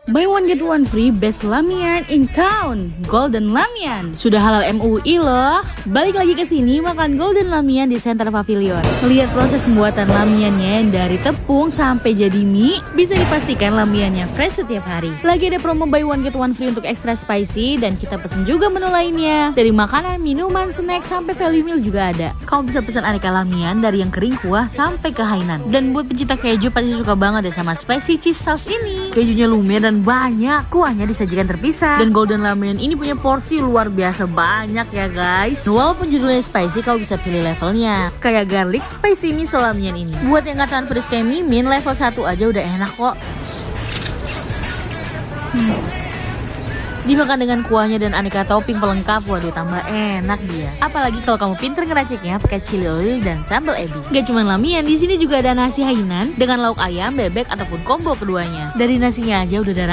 Buy one get one free best lamian in town, Golden Lamian. Sudah halal MUI loh. Balik lagi ke sini makan Golden Lamian di Center Pavilion. Lihat proses pembuatan lamiannya yang dari tepung sampai jadi mie, bisa dipastikan lamiannya fresh setiap hari. Lagi ada promo buy one get one free untuk extra spicy dan kita pesen juga menu lainnya. Dari makanan, minuman, snack sampai value meal juga ada. Kamu bisa pesan aneka lamian dari yang kering kuah sampai ke Hainan. Dan buat pencinta keju pasti suka banget deh sama spicy cheese sauce ini. Kejunya lumer dan banyak, kuahnya disajikan terpisah. Dan Golden Lamian ini punya porsi luar biasa banyak ya guys. Walaupun judulnya spicy, kau bisa pilih levelnya. Kayak garlic spicy miso lamian ini. Buat yang gak tahan pedas kayak Mimin, level 1 aja udah enak kok. Dimakan dengan kuahnya dan aneka topping pelengkap, waduh tambah enak dia. Apalagi kalau kamu pinter ngeraciknya pakai chili oil dan sambal ebi. Gak cuma lamian, di sini juga ada nasi Hainan dengan lauk ayam, bebek ataupun combo keduanya. Dari nasinya aja udah ada